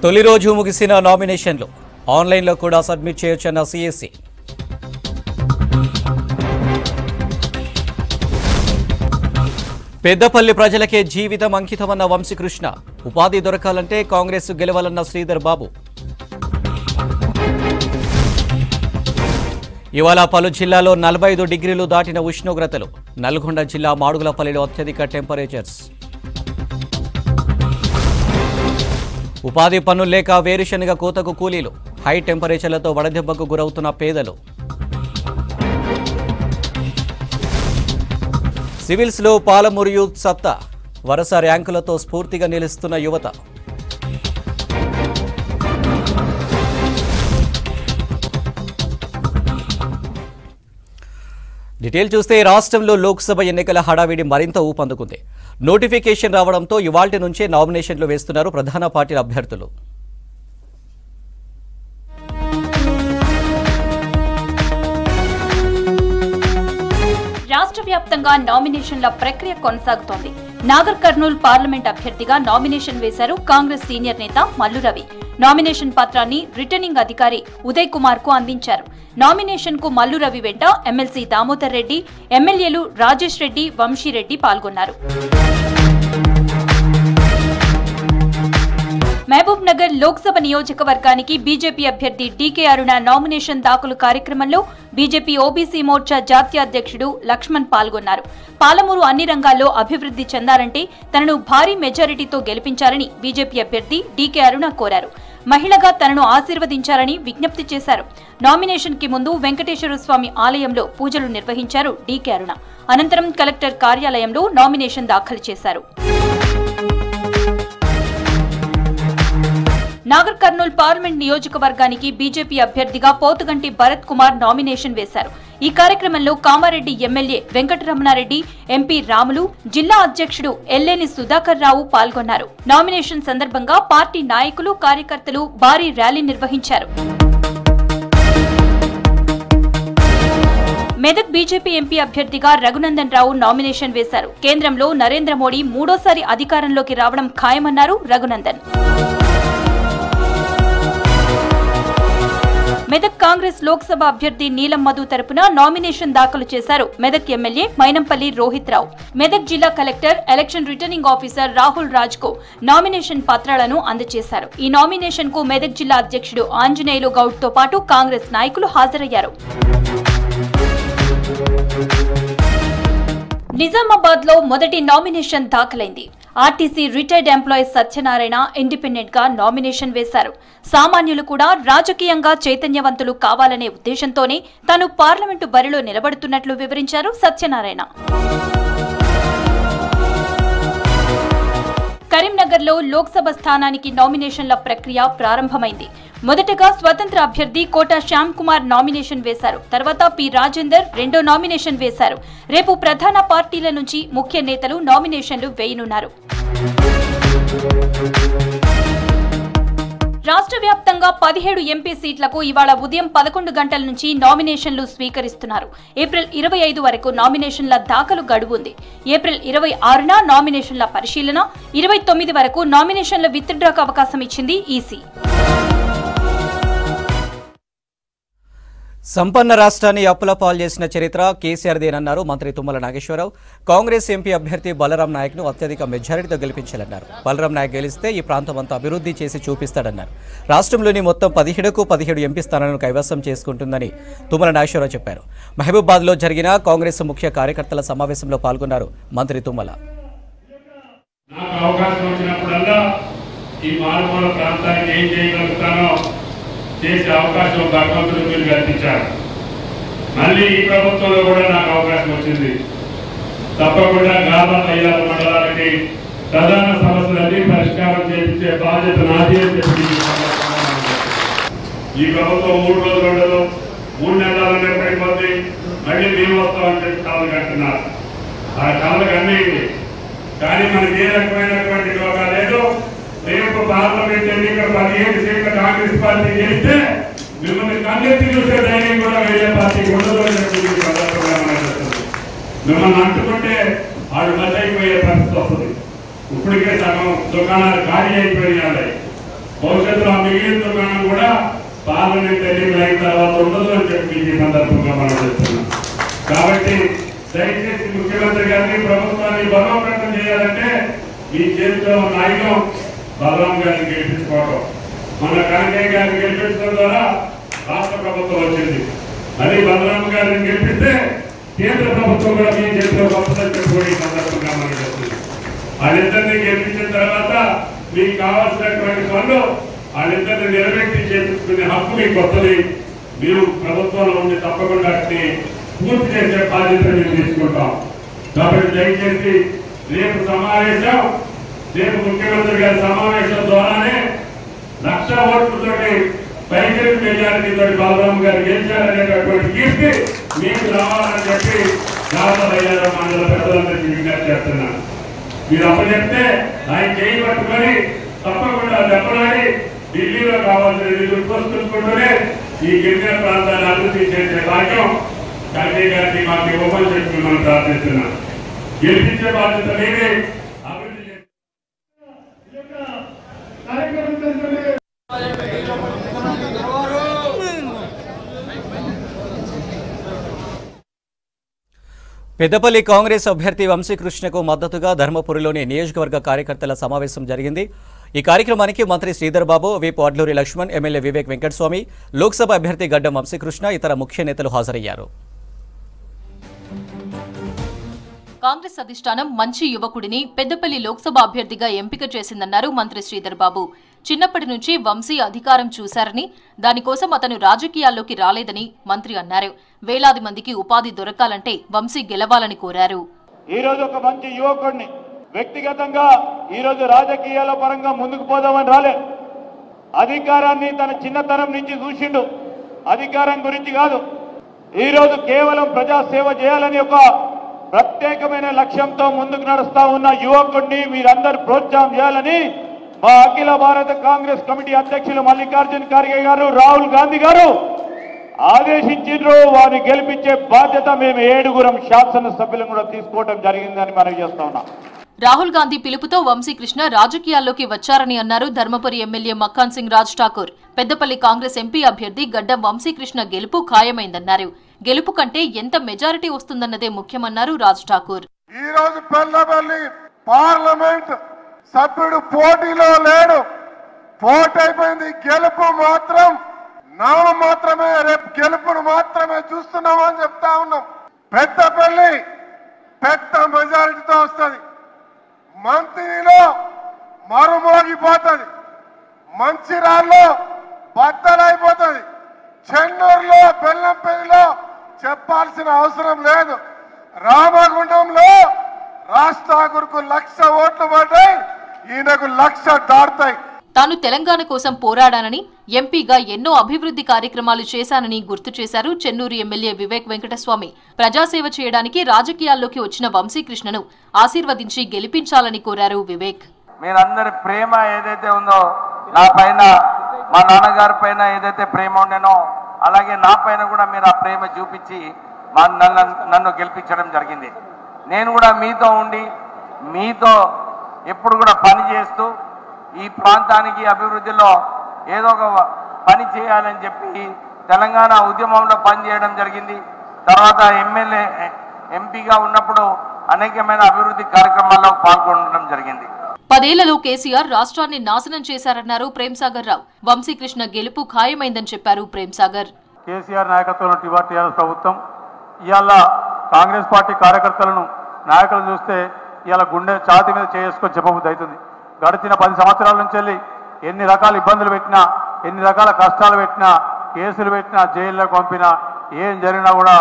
తొలి రోజు ముగిసిన నామినేషన్లు ఆన్లైన్లో కూడా సబ్మిట్ చేయొచ్చన్న సిఎస్సి. పెద్దపల్లి ప్రజలకే జీవితం అంకితమన్న వంశీకృష్ణ. ఉపాధి దొరకాలంటే కాంగ్రెస్ గెలవాలన్న శ్రీధర్ బాబు. ఇవాళ పలు జిల్లాలో 45 డిగ్రీలు దాటిన ఉష్ణోగ్రతలు. నల్గొండ జిల్లా మాడుగులపల్లిలో అత్యధిక టెంపరేచర్స్. ఉపాధి పనులు లేక వేరుశనగ కోతకు కూలీలు. హై టెంపరేచర్లతో వడదెబ్బకు గురవుతున్న పేదలు. సివిల్స్లో పాలమూరు యూత్ సత్తా. వరుస ర్యాంకులతో స్ఫూర్తిగా నిలుస్తున్న యువత. డీటెయిల్ చూస్తే రాష్ట్రంలో లోక్సభ ఎన్నికల హడావిడి మరింత ఊపందుకుంది. నోటిఫికేషన్ రావడంతో ఇవాల్టి నుంచే నామినేషన్లు వేస్తున్నారు ప్రధాన పార్టీల అభ్యర్థులు. రాష్ట్ర వ్యాప్తంగా నామినేషన్ల ప్రక్రియ కొనసాగుతోంది. నాగర్ కర్నూల్ పార్లమెంట్ అభ్యర్థిగా నామినేషన్ వేశారు కాంగ్రెస్ సీనియర్ నేత మల్లు రవి. నామినేషన్ పత్రాన్ని రిటర్నింగ్ అధికారి ఉదయ్ కుమార్ కు అందించారు. నామినేషన్ కు మల్లు రవి వెంట ఎమ్మెల్సీ దామోదర్ రెడ్డి, ఎమ్మెల్యేలు రాజేష్ రెడ్డి, వంశీరెడ్డి పాల్గొన్నారు. మహబూబ్ నగర్ లోక్సభ నియోజకవర్గానికి బీజేపీ అభ్యర్థి డీకే అరుణ నామినేషన్ దాఖలు కార్యక్రమంలో బీజేపీ ఓబీసీ మోర్చా జాతీయ అధ్యక్షుడు లక్ష్మణ్ పాల్గొన్నారు. పాలమూరు అన్ని రంగాల్లో అభివృద్ధి చెందాలంటే తనను భారీ మెజారిటీతో గెలిపించాలని బీజేపీ అభ్యర్థి డీకే అరుణ కోరారు. మహిళగా తనను ఆశీర్వదించాలని విజ్ఞప్తి చేశారు. నామినేషన్ కి ముందు వెంకటేశ్వర స్వామి ఆలయంలో పూజలు నిర్వహించారు డీకే అరుణ. అనంతరం కలెక్టర్ కార్యాలయంలో నామినేషన్ దాఖలు చేశారు. నాగర్ కర్నూల్ పార్లమెంట్ నియోజకవర్గానికి బీజేపీ అభ్యర్థిగా పోతుగంటి భరత్ కుమార్ నామినేషన్ వేశారు. ఈ కార్యక్రమంలో కామారెడ్డి ఎమ్మెల్యే వెంకటరమణారెడ్డి, ఎంపీ రాములు, జిల్లా అధ్యక్షుడు ఎల్లేని సుధాకర్ రావు పాల్గొన్నారు. నామినేషన్ సందర్భంగా పార్టీ నాయకులు, కార్యకర్తలు భారీ ర్యాలీ నిర్వహించారు. మెదక్ బీజేపీ ఎంపీ అభ్యర్థిగా రఘునందన్ రావు నామినేషన్ వేశారు. కేంద్రంలో నరేంద్ర మోడీ మూడోసారి అధికారంలోకి రావడం ఖాయమన్నారు రఘునందన్. మెదక్ కాంగ్రెస్ లోక్సభ అభ్యర్థి నీలం మధు తరపున నామినేషన్ దాఖలు చేశారు మెదక్ ఎమ్మెల్యే మైనంపల్లి రోహిత్ రావు. మెదక్ జిల్లా collector, election returning officer Rahul Raj కు నామినేషన్ పత్రాలను అందజేశారు. ఈ నామినేషన్ కు మెదక్ జిల్లా అధ్యక్షుడు ఆంజనేయులు గౌడ్ తో పాటు కాంగ్రెస్ నాయకులు హాజరయ్యారు. నిజామాబాద్ లో మొదటి నామినేషన్ దాఖలైంది. RTC retired employee Satyanarayana independent గా నామినేషన్ వేశారు. సామాన్యులు కూడా రాజకీయంగా చైతన్యవంతులు కావాలనే ఉద్దేశంతోనే తాను పార్లమెంటు బరిలో నిలబడుతున్నట్లు వివరించారు సత్యనారాయణ. కరీంనగర్లో లోక్సభ స్థానానికి నామినేషన్ల ప్రక్రియ ప్రారంభమైంది. మొదటగా స్వతంత్ర అభ్యర్థి కోట శ్యామ్ కుమార్ నామినేషన్ వేశారు. తర్వాత పి రాజేందర్ రెండో నామినేషన్ వేశారు. రేపు ప్రధాన పార్టీల నుంచి ముఖ్య నేతలు నామినేషన్లు వేయనున్నారు. రాష్ట్ర వ్యాప్తంగా 17 ఎంపీ సీట్లకు ఇవాళ ఉదయం 11 గంటల నుంచి నామినేషన్లు స్వీకరిస్తున్నారు. ఏప్రిల్ 25 వరకు నామినేషన్ల దాఖలు గడువు ఉంది. ఏప్రిల్ 26న నామినేషన్ల పరిశీలన, 29 వరకు నామినేషన్ల విత్డ్రాకు అవకాశం ఇచ్చింది ఈసీ. సంపన్న రాష్ట్రాన్ని అప్పుల పాలు చేసిన చరిత్ర కేసీఆర్దేనన్నారు మంత్రి తుమ్మల నాగేశ్వరరావు. కాంగ్రెస్ ఎంపీ అభ్యర్థి బలరాం నాయక్ను అత్యధిక మెజారిటీతో గెలిపించాలన్నారు. బలరాం నాయక్ గెలిస్తే ఈ ప్రాంతం అంతా అభివృద్ధి చేసి చూపిస్తాడన్నారు. రాష్ట్రంలోని మొత్తం 17కు 17 ఎంపీ స్థానాలను కైవసం చేసుకుంటుందని తుమ్మల నాగేశ్వరరావు చెప్పారు. మహబూబాబాద్లో జరిగిన కాంగ్రెస్ ముఖ్య కార్యకర్తల సమావేశంలో పాల్గొన్నారు మంత్రి తుమ్మల. చేసే అవకాశం భగవంతుడు మీరు కల్పించారు. మళ్ళీ ఈ ప్రభుత్వంలో కూడా నాకు అవకాశం వచ్చింది. తప్పకుండా గ్రామ తయ్యాల మండలానికి ప్రధాన సమస్యలన్నీ పరిష్కారం చేయించే బాధ్యత నాది అని చెప్పి ఈ ప్రభుత్వం 3 రోజులు ఉండదు, 3 నెలలు పడిపోతే మళ్ళీ మేము వస్తామని చెప్పి కళలు కంటున్నారు. ఆ కళలు కన్నీంది. కానీ మనకి ఏ రకమైనటువంటి యోగా లేదు. రేపు పార్లమెంట్ ఎన్నికల 15 సీట్ల కాంగ్రెస్ పార్టీ చేస్తే మిమ్మల్ని కన్నెత్తి చూసే ధైర్యం కూడా వేరే పార్టీకి ఉండదు. మిమ్మల్ని అంటుకుంటే వాళ్ళు మధ్య అయిపోయే పరిస్థితి వస్తుంది. ఇప్పటికే సగం దుకాణాలు ఖాళీ అయిపోయినాయి. భవిష్యత్తులో మిగిలిన దుకాణం కూడా పార్లమెంట్ ఎన్నికలు అయిన తర్వాత ఉండదు అని చెప్పి ఈ సందర్భంగా మనం చెప్తున్నాం. కాబట్టి దయచేసి ముఖ్యమంత్రి గారిని ప్రభుత్వాన్ని బలోపేతం చేయాలంటే మీ చేతిలో ఉన్న ఆయుధం బలరాం గారిని గెలిపించుకోవడం. మన కనకయ్య గారిని గెలిపించడం ద్వారా రాష్ట్ర ప్రభుత్వం వచ్చింది. అది బలరాం గారిని గెలిపిస్తే కేంద్ర ప్రభుత్వం కూడా మీ చేతిలో గొప్పదని చెప్పుకోవడం ఈ సందర్భంగా మనం చెప్తుంది. వాళ్ళిద్దరిని గెలిపించిన తర్వాత మీకు కావాల్సినటువంటి పనులు వాళ్ళిద్దరిని నిలబెట్టి చేపించుకునే హక్కు మీకు వస్తుంది. మీరు ప్రభుత్వంలో ఉండి తప్పకుండా పూర్తి చేసే బాధ్యత మేము తీసుకుంటాం. కాబట్టి దయచేసి రేపు ముఖ్యమంత్రి గారి సమావేశం ద్వారానే 1,00,000 ఓట్లతోటి పైకి మెజారిటీతో బలరాం గారు గెలిచారనేటటువంటి కీర్తి మీకు రావాలని చెప్పి రామయ్యార మండల పెద్దలందరికీ విజ్ఞప్తి చేస్తున్నాను. మీరు అప్పుడు చెప్తే ఆయన చేయి పట్టుకొని తప్పకుండా దెబ్బలాడి ఢిల్లీలో కావాల్సిన నిధులు కోసుకుంటూనే ఈ గిరిజన ప్రాంతాన్ని అభివృద్ధి చేసే భాగ్యం కనకయ్య గారికి మాకు ఇవ్వమని చెప్పి మిమ్మల్ని ప్రార్థిస్తున్నాను. గెలిపించే బాధ్యత మీదే. అభివృద్ధి పెద్దపల్లి కాంగ్రెస్ అభ్యర్థి వంశీకృష్ణకు మద్దతుగా ధర్మపురిలోని నియోజకవర్గ కార్యకర్తల సమావేశం జరిగింది. ఈ కార్యక్రమానికి మంత్రి శ్రీధర్ బాబు, విప్ అడ్లూరి లక్ష్మణ్, ఎమ్మెల్యే వివేక్ వెంకటస్వామి, లోక్సభ అభ్యర్థి గడ్డం వంశీకృష్ణ, ఇతర ముఖ్య నేతలు హాజరయ్యారు. కాంగ్రెస్ అధిష్టానం మంచి యువకుడిని పెద్దపల్లి లోక్సభ అభ్యర్థిగా ఎంపిక చేసిందన్నారు మంత్రి శ్రీధర్ బాబు. చిన్నప్పటి నుంచి వంశీ అధికారం చూశారని, దానికోసం అతను రాజకీయాల్లోకి రాలేదని మంత్రి అన్నారు. వేలాది మందికి ఉపాధి దొరకాలంటే వంశీ గెలవాలని కోరారు. ఈ రోజు ఒక మంచి యువకుడిని వ్యక్తిగతంగా ఈ రోజు రాజకీయాల పరంగా ముందుకు పోదామని రాలే. అధికారాన్ని తన చిన్నతనం నుంచి చూసిండు. అధికారం గురించి కాదు, ఈ రోజు కేవలం ప్రజాసేవ చేయాలని ఒక ప్రత్యేకమైన లక్ష్యంతో ముందుకు నడుస్తా ఉన్న యువకుడిని మీరందరూ ప్రోత్సాహం చేయాలని మా అఖిల భారత కాంగ్రెస్ కమిటీ అధ్యక్షులు మల్లికార్జున ఖార్గే గారు, రాహుల్ గాంధీ గారు ఆదేశించారు. వారిని గెలిపించే బాధ్యత మేము 7 శాసనసభ్యులను కూడా తీసుకోవడం జరిగిందని మనం చేస్తా ఉన్నాం. రాహుల్ గాంధీ పిలుపుతో వంశీకృష్ణ రాజకీయాల్లోకి వచ్చారని అన్నారు ధర్మపురి ఎమ్మెల్యే మక్కాన్ సింగ్ రాజ్ ఠాకూర్. పెద్దపల్లి కాంగ్రెస్ ఎంపీ అభ్యర్థి గడ్డం వంశీకృష్ణ గెలుపు ఖాయమైందన్నారు. గెలుపు కంటే ఎంత మెజారిటీ వస్తుందన్నదే ముఖ్యమన్నారు రాజ్ ఠాకూర్. ఈ రోజు పెద్దపల్లి పార్లమెంట్ సభ్యుడు పోటీలో లేడు, పోటైపోయింది. గెలుపు మాత్రం నామం మాత్రమే, రేపు గెలుపును మాత్రమే చూస్తున్నామని చెప్తా ఉన్నాం. పెద్దపల్లి పెద్ద మెజారిటీతో వస్తుంది. మంత్రిలో మరుమోగిపోతుంది, మంచిర్యాలలో బద్దలైపోతుంది, చెన్నూరులో బెల్లంపల్లిలో చెప్పాల్సిన అవసరం లేదు. రామగుండంలో రాజ్ ఠాకూర్కు 1,00,000 ఓట్లు పడ్డాయి, ఈయనకు 1,00,000 దాటుతాయి. తాను తెలంగాణ కోసం పోరాడానని, ఎంపీగా ఎన్నో అభివృద్ధి కార్యక్రమాలు చేశానని గుర్తు చేశారు చెన్నూరు ఎమ్మెల్యే వివేక్ వెంకటస్వామి. ప్రజాసేవ చేయడానికి రాజకీయాల్లోకి వచ్చిన వంశీకృష్ణను ఆశీర్వదించి గెలిపించాలని కోరారు వివేక్. మీరందరి ప్రేమ ఏదైతే ఉందో, నా పైన మా నాన్నగారి పైన ఏదైతే ప్రేమ ఉండేనో అలాగే నా పైన కూడా మీరు ఆ ప్రేమ చూపించి నన్ను గెలిపించడం జరిగింది. నేను కూడా మీతో ఉండి మీతో ఎప్పుడు కూడా పని చేస్తూ ఈ ప్రాంతానికి అభివృద్ధిలో ఏదో ఒక పని చేయాలని చెప్పి తెలంగాణ ఉద్యమంలో పనిచేయడం జరిగింది. తర్వాత ఎంపీగా ఉన్నప్పుడు అనేకమైన అభివృద్ధి కార్యక్రమాల్లో పాల్గొనడం జరిగింది. 10 ఏళ్లలో కేసీఆర్ రాష్ట్రాన్ని నాశనం చేశారన్నారు ప్రేమ్సాగర్ రావు. వంశీకృష్ణ గెలుపు ఖాయమైందని చెప్పారు ప్రేమ్సాగర్. కేసీఆర్ నాయకత్వంలో టీఆర్ఎస్ ప్రభుత్వం ఇవాళ కాంగ్రెస్ పార్టీ కార్యకర్తలను నాయకులను చూస్తే ఇవాళ గుండె ఛాతి మీద చేసుకొని చెప్పబుద్ధి అవుతుంది. గడిచిన 10 సంవత్సరాల నుంచి వెళ్ళి ఎన్ని రకాల ఇబ్బందులు పెట్టినా, ఎన్ని రకాల కష్టాలు పెట్టినా, కేసులు పెట్టినా, జైల్లోకి పంపినా, ఏం జరిగినా కూడా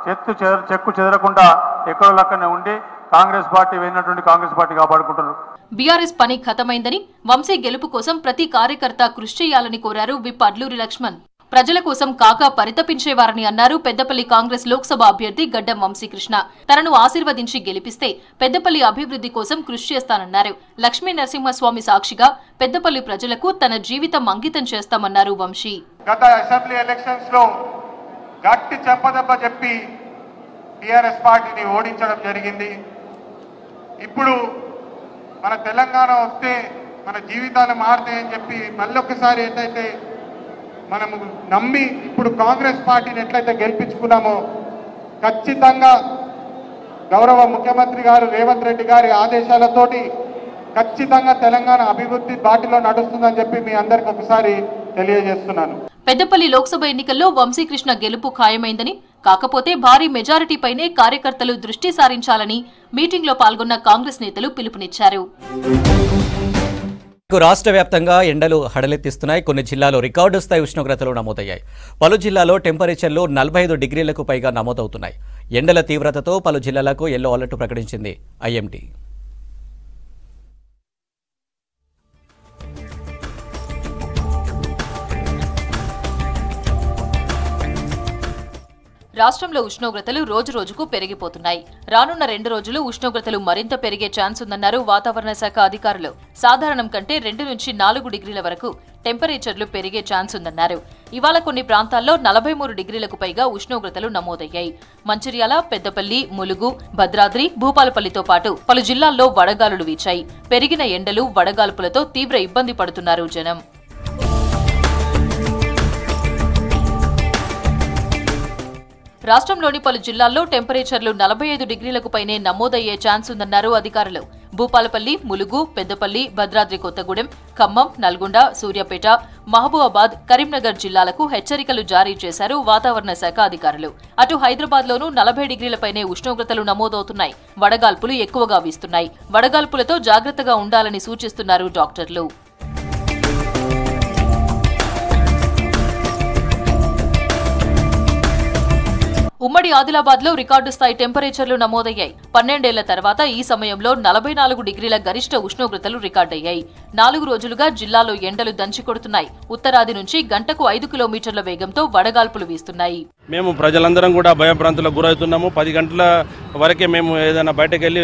చెక్కు చెదరకుండా ఎక్కడో లెక్కనే ఉండి కాంగ్రెస్ పార్టీ వెళ్ళినటువంటి కాంగ్రెస్ పార్టీ కాపాడుకుంటున్నారు. బీఆర్ఎస్ పని ఖతమైందని, వంశీ గెలుపు కోసం ప్రతి కార్యకర్త కృషి చేయాలని కోరారు విప్ అడ్లూరి లక్ష్మణ్. ప్రజల కోసం కాకా పరితపించేవారని అన్నారు పెద్దపల్లి కాంగ్రెస్ లోక్సభ అభ్యర్థి గడ్డం వంశీకృష్ణ. తనను ఆశీర్వదించి గెలిపిస్తే పెద్దపల్లి అభివృద్ధి కోసం కృషి చేస్తానన్నారు. లక్ష్మీ నరసింహస్వామి సాక్షిగా పెద్దపల్లి ప్రజలకు తన జీవితం అంకితం చేస్తామన్నారు వంశీ. గత అసెంబ్లీ ఎలక్షన్స్ లో గట్టి చెప్పదెబ్బ చెప్పి టీఆర్ఎస్ పార్టీని ఓడించడం జరిగింది. ఇప్పుడు మన తెలంగాణ వస్తే మన జీవితాలు మారుతాయని చెప్పి మళ్ళొక్కసారి ఏంటంటే మనము నమ్మి ఇప్పుడు కాంగ్రెస్ పార్టీని ఎట్లయితే గెలిపించుకున్నామో ఖచ్చితంగా గౌరవ ముఖ్యమంత్రి గారు రేవంత్ రెడ్డి గారి ఆదేశాలతోటి ఖచ్చితంగా తెలంగాణ అభివృద్ధి బాటలో నడుస్తుందని చెప్పి మీ అందరికి ఒకసారి తెలియజేస్తున్నాను. పెద్దపల్లి లోక్సభ ఎన్నికల్లో వంశీకృష్ణ గెలుపు ఖాయమైందని, కాకపోతే భారీ మెజారిటీపైనే కార్యకర్తలు దృష్టి సారించాలని మీటింగ్లో పాల్గొన్న కాంగ్రెస్ నేతలు పిలుపునిచ్చారు. రాష్ట్ర వ్యాప్తంగా ఎండలు హడలెత్తిస్తున్నాయి. కొన్ని జిల్లాల్లో రికార్డు స్థాయి ఉష్ణోగ్రతలు నమోదయ్యాయి. పలు జిల్లాల్లో టెంపరేచర్లు 45 డిగ్రీలకు పైగా నమోదవుతున్నాయి. ఎండల తీవ్రతతో పలు జిల్లాలకు ఎల్లో అలర్ట్ ప్రకటించింది ఐఎండీ. రాష్ట్రంలో ఉష్ణోగ్రతలు రోజురోజుకు పెరిగిపోతున్నాయి. రానున్న 2 రోజులు ఉష్ణోగ్రతలు మరింత పెరిగే ఛాన్స్ ఉందన్నారు వాతావరణ శాఖ అధికారులు. సాధారణం కంటే 2 నుంచి 4 డిగ్రీల వరకు టెంపరేచర్లు పెరిగే ఛాన్స్ ఉందన్నారు. ఇవాళ కొన్ని ప్రాంతాల్లో 43 డిగ్రీలకు పైగా ఉష్ణోగ్రతలు నమోదయ్యాయి. మంచిర్యాల, పెద్దపల్లి, ములుగు, భద్రాద్రి, భూపాలపల్లితో పాటు పలు జిల్లాల్లో వడగాలులు వీచాయి. పెరిగిన ఎండలు, వడగాల్పులతో తీవ్ర ఇబ్బంది పడుతున్నారు జనం. రాష్ట్రంలోని పలు జిల్లాల్లో టెంపరేచర్లు 45 డిగ్రీలకు పైనే నమోదయ్యే ఛాన్స్ ఉందన్నారు అధికారులు. భూపాలపల్లి, ములుగు, పెద్దపల్లి, భద్రాద్రి కొత్తగూడెం, ఖమ్మం, నల్గొండ, సూర్యాపేట, మహబూబాబాద్, కరీంనగర్ జిల్లాలకు హెచ్చరికలు జారీ చేశారు వాతావరణ శాఖ అధికారులు. అటు హైదరాబాద్లోనూ 40 డిగ్రీలపైనే ఉష్ణోగ్రతలు నమోదవుతున్నాయి. వడగాల్పులు ఎక్కువగా వీస్తున్నాయి. వడగాల్పులతో జాగ్రత్తగా ఉండాలని సూచిస్తున్నారు డాక్టర్లు. ఉమ్మడి ఆదిలాబాద్లో రికార్డు స్థాయి టెంపరేచర్లు నమోదయ్యాయి. 12 ఏళ్ల తర్వాత ఈ సమయంలో 44 డిగ్రీల గరిష్ట ఉష్ణోగ్రతలు రికార్డయ్యాయి. 4 రోజులుగా జిల్లాలో ఎండలు దంచికొడుతున్నాయి. ఉత్తరాది నుంచి గంటకు 5 కిలోమీటర్ల వేగంతో వడగాల్పులు వీస్తున్నాయి. మేము ప్రజలందరం కూడా భయభ్రాంతులకు గురవుతున్నాము. 10 గంటల వరకే మేము ఏదైనా బయటకు వెళ్ళి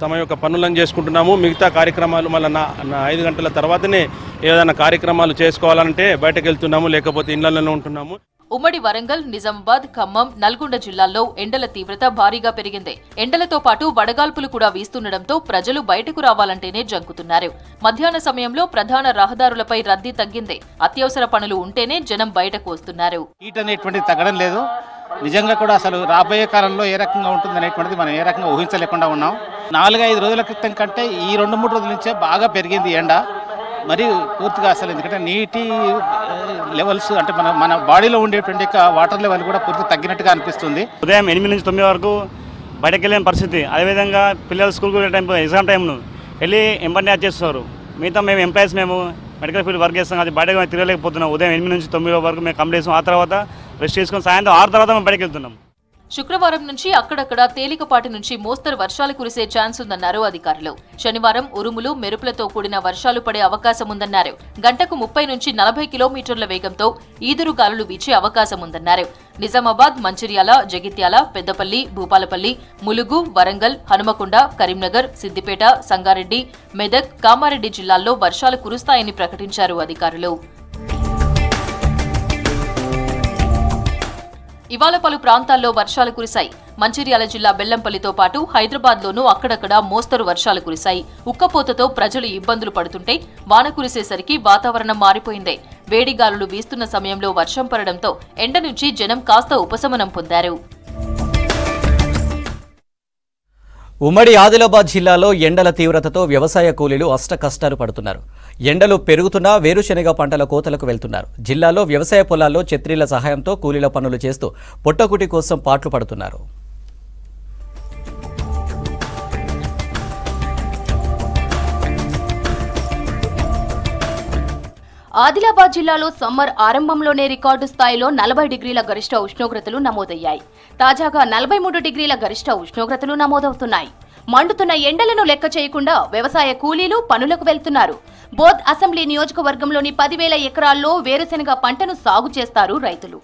తమ యొక్క పనులను చేసుకుంటున్నాము. మిగతా కార్యక్రమాలు మళ్ళీ 5 గంటల తర్వాతనే ఏదైనా కార్యక్రమాలు చేసుకోవాలంటే బయటకు వెళ్తున్నాము, లేకపోతే ఇళ్లలోనే ఉంటున్నాము. ఉమ్మడి వరంగల్, నిజామాబాద్, ఖమ్మం, నల్గొండ జిల్లాల్లో ఎండల తీవ్రత భారీగా పెరిగింది. ఎండలతో పాటు వడగాల్పులు కూడా వీస్తుండటంతో ప్రజలు బయటకు రావాలంటేనే జంకుతున్నారు. మధ్యాహ్న సమయంలో ప్రధాన రహదారులపై రద్దీ తగ్గింది. అత్యవసర పనులు ఉంటేనే జనం బయటకు వస్తున్నారు. హీట్ అనేటువంటిది తగ్గడం లేదు. నిజంగా కూడా అసలు రాబోయే కాలంలో ఏ రకంగా ఉంటుంది అనేటువంటిది మనం ఏ రకంగా ఊహించలేకుండా ఉన్నాం. 4-5 రోజుల క్రితం కంటే ఈ 2-3 రోజుల నుంచే బాగా పెరిగింది ఎండ. మరి పూర్తిగా అసలు ఎందుకంటే నీటి లెవెల్స్ అంటే మన బాడీలో ఉండేటువంటి వాటర్ లెవెల్ కూడా పూర్తిగా తగ్గినట్టుగా అనిపిస్తుంది. ఉదయం 8 నుంచి 9 వరకు బయటకు వెళ్ళిన పరిస్థితి. అదేవిధంగా పిల్లలు స్కూల్కి వెళ్ళే టైం, ఎగ్జామ్ టైంను వెళ్ళి ఎంబర్ని చేస్తారు. మిగతా మేము ఎంప్లాయీస్, మేము మెడికల్ ఫీల్డ్ వర్క్ చేస్తాం. అది బయటకు తిరగలేకపోతున్నాం. ఉదయం 8 నుంచి 9 వరకు మేము కంప్లీట్ చేస్తాం. ఆ తర్వాత రెస్ట్ చేసుకుని సాయంత్రం 6 తర్వాత మేము బయటకు వెళ్తున్నాం. శుక్రవారం నుంచి అక్కడక్కడ తేలికపాటి నుంచి మోస్తరు వర్షాలు కురిసే ఛాన్స్ ఉందన్నారు అధికారులు. శనివారం ఉరుములు, మెరుపులతో కూడిన వర్షాలు పడే అవకాశం ఉందన్నారు. గంటకు 30 నుంచి 40 కిలోమీటర్ల వేగంతో ఈదురుగాలులు వీచే అవకాశం ఉందన్నారు. నిజామాబాద్, మంచిర్యాల, జగిత్యాల, పెద్దపల్లి, భూపాలపల్లి, ములుగు, వరంగల్, హనుమకొండ, కరీంనగర్, సిద్దిపేట, సంగారెడ్డి, మెదక్, కామారెడ్డి జిల్లాల్లో వర్షాలు కురుస్తాయని ప్రకటించారు అధికారులు. ఇవాళ పలు ప్రాంతాల్లో వర్షాలు కురిశాయి. మంచిర్యాల జిల్లా బెల్లంపల్లితో పాటు హైదరాబాద్లోనూ అక్కడక్కడ మోస్తరు వర్షాలు కురిశాయి. ఉక్కపోతతో ప్రజలు ఇబ్బందులు పడుతుంటే వాన కురిసేసరికి వాతావరణం మారిపోయింది. వేడిగాలులు వీస్తున్న సమయంలో వర్షం పడడంతో ఎండ నుంచి జనం కాస్త ఉపశమనం పొందారు. ఉమ్మడి ఆదిలాబాద్ జిల్లాలో ఎండల తీవ్రతతో వ్యవసాయ కూలీలు అష్టకష్టాలు పడుతున్నారు. ఎండలు పెరుగుతున్నా వేరుశెనగ పంటల కోతలకు వెళ్తున్నారు. జిల్లాలో వ్యవసాయ పొలాల్లో ఛత్రీల సహాయంతో కూలీల పనులు చేస్తూ పొట్టకుటి కోసం పాట్లు పడుతున్నారు. ఆదిలాబాద్ జిల్లాలో సమ్మర్ ఆరంభంలోనే రికార్డు స్థాయిలో 40 డిగ్రీల గరిష్ట ఉష్ణోగ్రతలు నమోదయ్యాయి. తాజాగా 43 డిగ్రీల గరిష్ట ఉష్ణోగ్రతలు నమోదవుతున్నాయి. మండుతున్న ఎండలను లెక్క చేయకుండా వ్యవసాయ కూలీలు పనులకు వెళ్తున్నారు. బోధ్ అసెంబ్లీ నియోజకవర్గంలోని 10,000 ఎకరాల్లో వేరుశెనగ పంటను సాగు చేస్తారు రైతులు.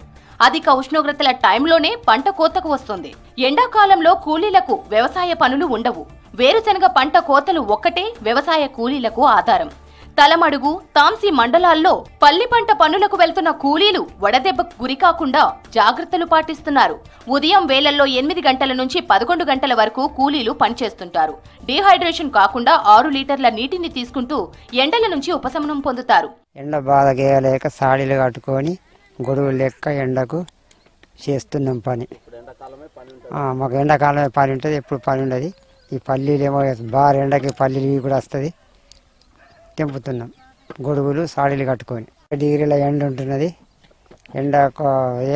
అధిక ఉష్ణోగ్రతల టైంలోనే పంట కోతకు వస్తుంది. ఎండాకాలంలో కూలీలకు వ్యవసాయ పనులు ఉండవు. వేరుశెనగ పంట కోతలు ఒక్కటే వ్యవసాయ కూలీలకు ఆధారం. తలమడుగు, తాంసీ మండలాల్లో పల్లి పంట పనులకు వెళ్తున్న కూలీలు వడదెబ్బకు గురికాకుండా జాగ్రత్తలు పాటిస్తున్నారు. ఉదయం వేళల్లో 8 గంటల నుంచి 11 గంటల వరకు కూలీలు పనిచేస్తుంటారు. డీహైడ్రేషన్ కాకుండా 6 లీటర్ల నీటిని తీసుకుంటూ ఎండల నుంచి ఉపశమనం పొందుతారు. ఎండ బాధ గేయలేక సాడీలు కట్టుకొని గొడుగు లెక్క ఎండకు చేస్తున్నాం పని. మాకు ఎండాకాలమే పని ఉంటుంది, ఎప్పుడు పని ఉండదు. ఈ పల్లీలేమో బాగా ఎండకి పల్లీలు కూడా వస్తుంది, తెంపుతున్నాం గొడుగులు సాడీలు కట్టుకొని. డిగ్రీల ఎండ ఉంటున్నది, ఎండ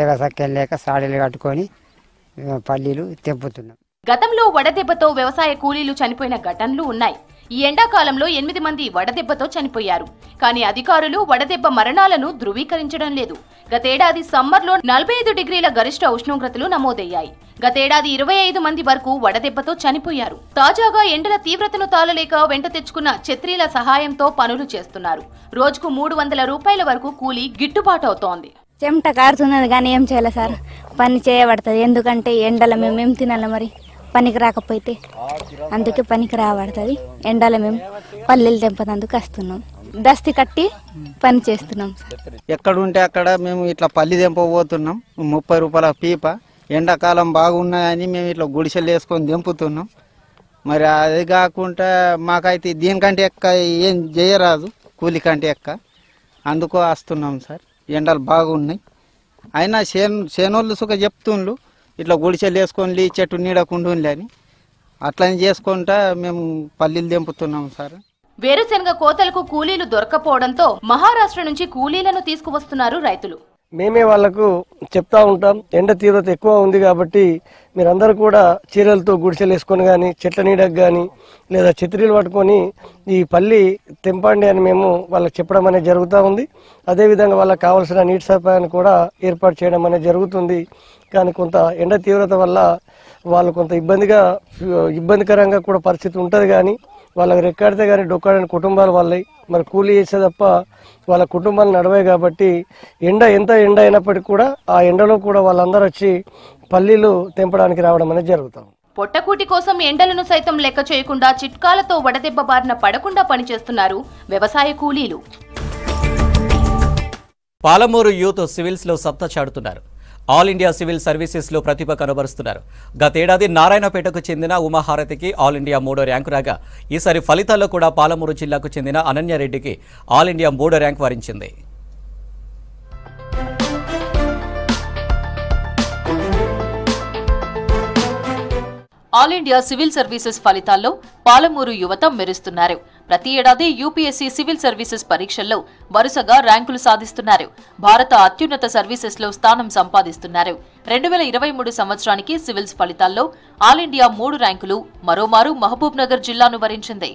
ఏగ సఖ్యం లేక సాడీలు కట్టుకొని పల్లీలు తెంపుతున్నాం. గతంలో వడదెబ్బతో వ్యవసాయ కూలీలు చనిపోయిన ఘటనలు ఉన్నాయి. ఈ ఎండాకాలంలో 8 మంది వడదెబ్బతో చనిపోయారు. కానీ అధికారులు వడదెబ్బ మరణాలను ధృవీకరించడం లేదు. గతేడాది సమ్మర్లో 45 డిగ్రీల గరిష్ట ఉష్ణోగ్రతలు నమోదయ్యాయి. గతేడాది 25 మంది వరకు వడదెబ్బతో చనిపోయారు. తాజాగా ఎండల తీవ్రతను తాళలేక వెంట తెచ్చుకున్న ఛత్రీల సహాయంతో పనులు చేస్తున్నారు. రోజుకు 300 రూపాయల వరకు కూలీ గిట్టుబాటు అవుతోంది. చెమట కారుతున్నది కానీ ఏం చేయాలి సార్, పని చేయబడుతుంది. ఎందుకంటే ఎండల మేమేం తినాలి, మరి పనికి రాకపోతే అందుకే పనికి రాబడుతుంది. ఎండల మేము పల్లెలు తెంపదందుకు వస్తున్నాం, దస్తి కట్టి పని చేస్తున్నాం సార్. ఎక్కడ ఉంటే అక్కడ మేము ఇట్లా పల్లి తెంపబోతున్నాం. 30 రూపాయల పీప. ఎండాకాలం బాగున్నాయని మేము ఇట్లా గుడిసెలు వేసుకొని తెంపుతున్నాం. మరి అది కాకుండా మాకైతే దీనికంటే ఎక్క ఏం చేయరాదు, కూలి కంటే ఎక్క. అందుకో వస్తున్నాం సార్. ఎండలు బాగున్నాయి. అయినా చేనోళ్ళు సుఖ చెప్తుండ్రు ఇట్లా గుడిసెలు వేసుకొని చెట్టు నీడకుండులే అని. అట్లని చేసుకుంటా మేము పల్లీలు తెంపుతున్నాం సార్. వేరుశెనగ కోతలకు కూలీలు దొరకపోవడంతో మహారాష్ట్ర నుంచి కూలీలను తీసుకువస్తున్నారు రైతులు. మేమే వాళ్లకు చెప్తా ఉంటాం, ఎండ తీవ్రత ఎక్కువ ఉంది కాబట్టి మీరందరూ కూడా చీరలతో గుడిసెలు వేసుకొని కానీ చెట్ల నీడకు కానీ లేదా ఛత్రీలు పట్టుకొని ఈ పల్లి తెంపండి అని మేము వాళ్ళకి చెప్పడం అనేది జరుగుతూ ఉంది. అదేవిధంగా వాళ్ళకి కావాల్సిన నీటి సదుపాయాన్ని కూడా ఏర్పాటు చేయడం అనేది జరుగుతుంది. కానీ కొంత ఎండ తీవ్రత వల్ల వాళ్ళు కొంత ఇబ్బందికరంగా కూడా పరిస్థితి ఉంటుంది. కానీ వాళ్ళకి రెక్కాడితే కానీ డొక్కాడని కుటుంబాలు వాళ్ళవి. మరి కూలీ చేసే తప్ప వాళ్ళ కుటుంబాలు నడవాయి కాబట్టి ఎంత ఎండ అయినప్పటికీ కూడా ఆ ఎండలో కూడా వాళ్ళందరూ వచ్చి పల్లీలు తెంపడానికి రావడం అనేది జరుగుతాం. పొట్టకూటి కోసం ఎండలను సైతం లెక్క చేయకుండా చిట్కాలతో వడదెబ్బ బారిన పడకుండా పనిచేస్తున్నారు వ్యవసాయ కూలీలు. పాలమూరు యూత్ సివిల్స్ లో సత్తా చాటుతున్నారు. ఆల్ ఇండియా సివిల్ సర్వీసెస్ లో ప్రతిభ కనబరుస్తున్నారు. గతేడాది నారాయణపేటకు చెందిన ఉమాహారతికి ఆల్ ఇండియా 3వ ర్యాంకు రాగా ఈసారి ఫలితాల్లో కూడా పాలమూరు జిల్లాకు చెందిన అనన్యారెడ్డికి ఆల్ ఇండియా 3వ ర్యాంకు వరించింది. ఆల్ ఇండియా సివిల్ సర్వీసెస్ ఫలితాల్లో పాలమూరు యువత మెరుస్తున్నారు. ప్రతి ఏడాది యూపీఎస్సీ సివిల్ సర్వీసెస్ పరీక్షల్లో వరుసగా ర్యాంకులు సాధిస్తున్నారు. భారత అత్యున్నత సర్వీసెస్లో స్థానం సంపాదిస్తున్నారు. 2023 సంవత్సరానికి సివిల్స్ ఫలితాల్లో ఆల్ ఇండియా 3 ర్యాంకులు మరోమారు మహబూబ్ నగర్ జిల్లాను వరించింది.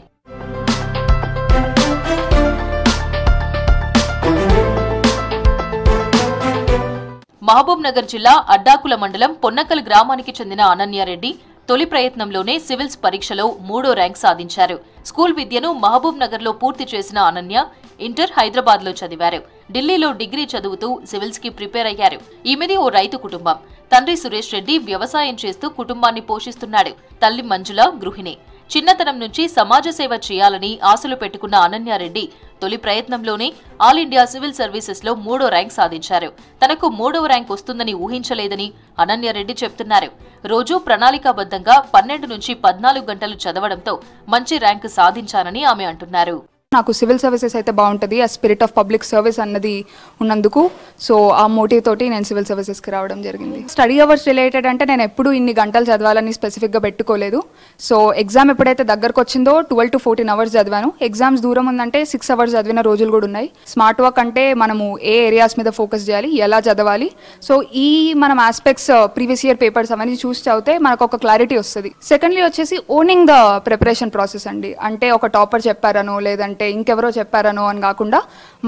మహబూబ్ నగర్ జిల్లా అడ్డాకుల మండలం పొన్నకల్ గ్రామానికి చెందిన అనన్యారెడ్డి తొలి ప్రయత్నంలోనే సివిల్స్ పరీక్షలో 3వ ర్యాంక్ సాధించారు. స్కూల్ విద్యను మహబూబ్ నగర్ లో పూర్తి చేసిన అనన్య ఇంటర్ హైదరాబాద్ లో చదివారు. ఢిల్లీలో డిగ్రీ చదువుతూ సివిల్స్ కి ప్రిపేర్ అయ్యారు. ఈమెది ఓ రైతు కుటుంబం. తండ్రి సురేష్ రెడ్డి వ్యవసాయం చేస్తూ కుటుంబాన్ని పోషిస్తున్నాడు. తల్లి మంజుల గృహిణి. చిన్నతనం నుంచి సమాజ సేవ చేయాలని ఆశలు పెట్టుకున్న అనన్యారెడ్డి తొలి ప్రయత్నంలోనే ఆల్ ఇండియా సివిల్ సర్వీసెస్ లో 3వ ర్యాంక్ సాధించారు. తనకు 3వ ర్యాంక్ వస్తుందని ఊహించలేదని అనన్యారెడ్డి చెప్తున్నారు. రోజూ ప్రణాళికాబద్ధంగా 12 నుంచి 14 గంటలు చదవడంతో మంచి ర్యాంకు సాధించానని ఆమె అంటున్నారు. నాకు సివిల్ సర్వీసెస్ అయితే బాగుంటుంది, ఆ స్పిరిట్ ఆఫ్ పబ్లిక్ సర్వీస్ అన్నది ఉన్నందుకు. సో ఆ మోటివ్ తోటి నేను సివిల్ సర్వీసెస్కి రావడం జరిగింది. స్టడీ అవర్స్ రిలేటెడ్ అంటే నేను ఎప్పుడు ఇన్ని గంటలు చదవాలని స్పెసిఫిక్గా పెట్టుకోలేదు. సో ఎగ్జామ్ ఎప్పుడైతే దగ్గరకు వచ్చిందో 12 to 14 అవర్స్ చదివాను. ఎగ్జామ్స్ దూరం ఉందంటే 6 అవర్స్ చదివిన రోజులు కూడా ఉన్నాయి. స్మార్ట్ వర్క్ అంటే మనము ఏ ఏరియాస్ మీద ఫోకస్ చేయాలి, ఎలా చదవాలి, సో ఈ మనం ఆస్పెక్ట్స్ ప్రీవియస్ ఇయర్ పేపర్స్ అవన్నీ చూసి చదివితే మనకు ఒక క్లారిటీ వస్తుంది. సెకండ్లీ వచ్చేసి ఓనింగ్ ద ప్రిపరేషన్ ప్రాసెస్ అండి. అంటే ఒక టాపర్ చెప్పారనో లేదంటే ఇంకెవరో చెప్పారనో అని కాకుండా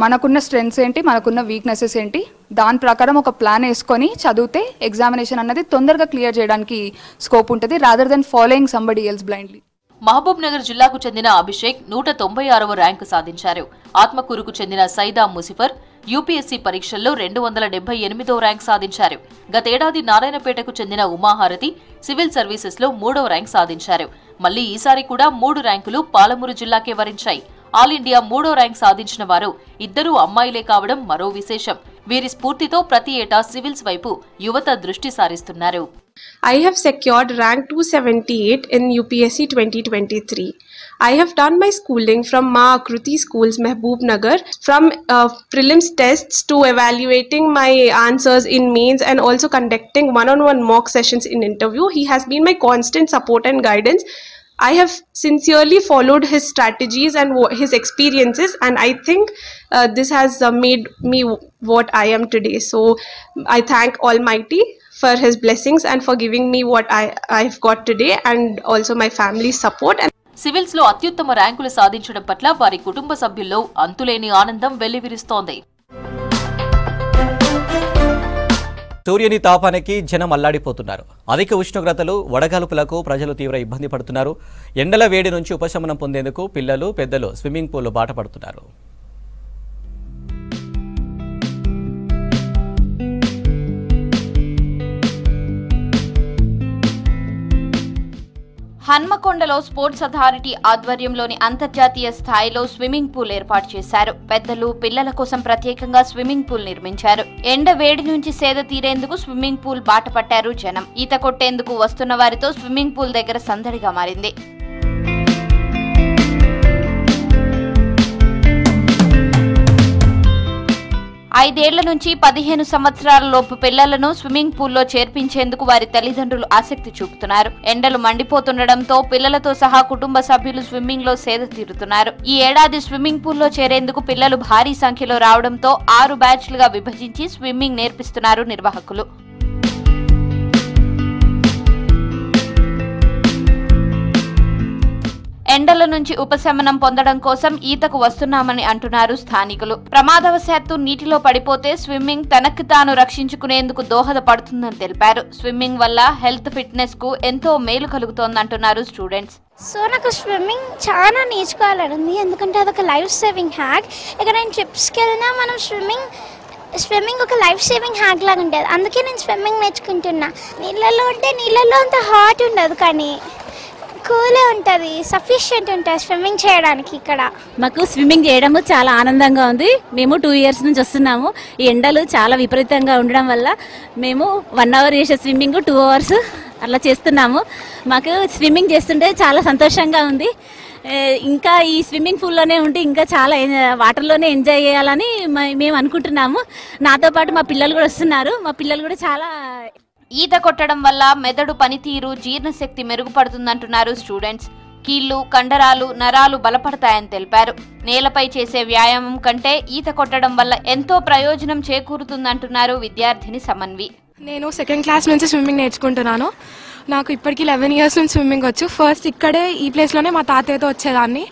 మనకున్న స్ట్రెంగ్స్ ఏంటి, మనకున్న వీక్నెసెస్ ఏంటి, దాని ప్రకారం ఒక ప్లాన్ వేసుకొని చదివితే ఎగ్జామినేషన్ అన్నది తొందరగా క్లియర్ చేయడానికి స్కోప్ ఉంటుంది, rather than following somebody else blindly. Mahabubnagar జిల్లాకు చెందిన అభిషేక్ 196వ ర్యాంకు సాధించారు. ఆత్మకూరుకు చెందిన సైదా ముసిఫర్ యూపీఎస్సీ పరీక్షల్లో 278వ ర్యాంక్ సాధించారు. గతేడాది నారాయణపేటకు చెందిన ఉమాహారతి సివిల్ సర్వీసెస్ లో 3వ ర్యాంక్ సాధించారు. మళ్లీ ఈసారి కూడా 3 ర్యాంకులు పాలమూరు జిల్లాకే వరించాయి. ఆల్ ఇండియా 3వ ర్యాంక్ సాధించిన వారు ఇద్దరూ అమ్మాయిలే కావడం మరో విశేషం. వీరి స్ఫూర్తితో ప్రతి ఏటా సివిల్స్ వైపు యువత దృష్టి సారిస్తున్నారు. I have secured rank 278 in UPSC 2023. I have done my schooling from Ma Akruti Schools, Mehboob Nagar, from prelims tests to evaluating my answers in mains and also conducting one-on-one mock sessions in interview. He has been my constant support and guidance. I have sincerely followed his strategies and his experiences, and I think this has made me what I am today. So I thank Almighty for his blessings and for giving me what I've got today, and also my family's support. Civils లో అత్యుత్తమ ర్యాంకులు సాధించడం పట్ల వారి కుటుంబ సభ్యుల్లో అంతులేని ఆనందం వెల్లివిరుస్తోంది. సూర్యుని తాపానికి జనం అల్లాడిపోతున్నారు. అధిక ఉష్ణోగ్రతలు, వడగాల్పులకు ప్రజలు తీవ్ర ఇబ్బంది పడుతున్నారు. ఎండల వేడి నుంచి ఉపశమనం పొందేందుకు పిల్లలు, పెద్దలు స్విమ్మింగ్ పూల్ బాట పడుతున్నారు. హన్మకొండలో స్పోర్ట్స్ అథారిటీ ఆధ్వర్యంలోని అంతర్జాతీయ స్థాయిలో స్విమ్మింగ్ పూల్ ఏర్పాటు చేశారు. పెద్దలు, పిల్లల కోసం ప్రత్యేకంగా స్విమ్మింగ్ పూల్ నిర్మించారు. ఎండ వేడి నుంచి సేద తీరేందుకు స్విమ్మింగ్ పూల్ బాట పట్టారు జనం. ఈత కొట్టేందుకు వస్తున్న వారితో స్విమ్మింగ్ పూల్ దగ్గర సందడిగా మారింది. 5 ఏళ్ల నుంచి 15 సంవత్సరాల లోపు పిల్లలను స్విమ్మింగ్ పూల్లో చేర్పించేందుకు వారి తల్లిదండ్రులు ఆసక్తి చూపుతున్నారు. ఎండలు మండిపోతుండటంతో పిల్లలతో సహా కుటుంబ సభ్యులు స్విమ్మింగ్ లో సేద తీరుతున్నారు. ఈ ఏడాది స్విమ్మింగ్ పూల్లో చేరేందుకు పిల్లలు భారీ సంఖ్యలో రావడంతో 6 బ్యాచ్లుగా విభజించి స్విమ్మింగ్ నేర్పిస్తున్నారు నిర్వాహకులు. ఎండల నుంచి ఉపశమనం పొందడం కోసం ఈతకు వస్తున్నామని అంటున్నారు స్థానికులు. ప్రమాదవశాత్తు నీటిలో పడిపోతే స్విమ్మింగ్ తనకు తాను రక్షించుకునేందుకు దోహదపడుతుందని తెలిపారు. స్విమ్మింగ్ వల్ల హెల్త్ ఫిట్నెస్ కు ఎంతో మేలు కలుగుతోందంటున్నారు స్టూడెంట్స్. సో నాకు స్విమ్మింగ్ చాలా నేర్చుకోవాలని ఉంది, ఎందుకంటే అదొక లైఫ్ సేవింగ్ హ్యాక్. ఎక్కడైనా ట్రిప్స్కి వెళ్ళినా మనం స్విమ్మింగ్ ఒక లైఫ్ సేవింగ్ హ్యాక్ లాగా ఉంటుంది. అందుకే నేను స్విమ్మింగ్ నేర్చుకుంటున్నా. నీళ్ళల్లో అంత హాట్ ఉండదు, కానీ కూలే ఉంటుంది, సఫిషియెంట్ ఉంటుంది స్విమ్మింగ్ చేయడానికి. ఇక్కడ మాకు స్విమ్మింగ్ చేయడము చాలా ఆనందంగా ఉంది. మేము 2 years నుంచి వస్తున్నాము. ఈ ఎండలు చాలా విపరీతంగా ఉండడం వల్ల మేము 1 hour చేసే స్విమ్మింగ్ 2 hours అట్లా చేస్తున్నాము. మాకు స్విమ్మింగ్ చేస్తుంటే చాలా సంతోషంగా ఉంది. ఇంకా ఈ స్విమ్మింగ్ పూల్లోనే ఉండి ఇంకా చాలా వాటర్లోనే ఎంజాయ్ చేయాలని మేము అనుకుంటున్నాము. నాతో పాటు మా పిల్లలు కూడా వస్తున్నారు. మా పిల్లలు కూడా చాలా ఈత కొట్టడం వల్ల మెదడు పనితీరు, జీర్ణశక్తి మెరుగుపడుతుందంటున్నారు స్టూడెంట్స్. కీళ్లు, కండరాలు, నరాలు బలపడతాయని తెలిపారు. నేలపై చేసే వ్యాయామం కంటే ఈత కొట్టడం వల్ల ఎంతో ప్రయోజనం చేకూరుతుందంటున్నారు విద్యార్థిని సమన్వి. నేను 2nd క్లాస్ నుంచి స్విమ్మింగ్ నేర్చుకుంటున్నాను. నాకు ఇప్పటికీ 11 years నుంచి స్విమ్మింగ్ వచ్చు. ఫస్ట్ ఇక్కడే ఈ ప్లేస్లోనే మా తాతయ్యతో వచ్చేదాన్ని.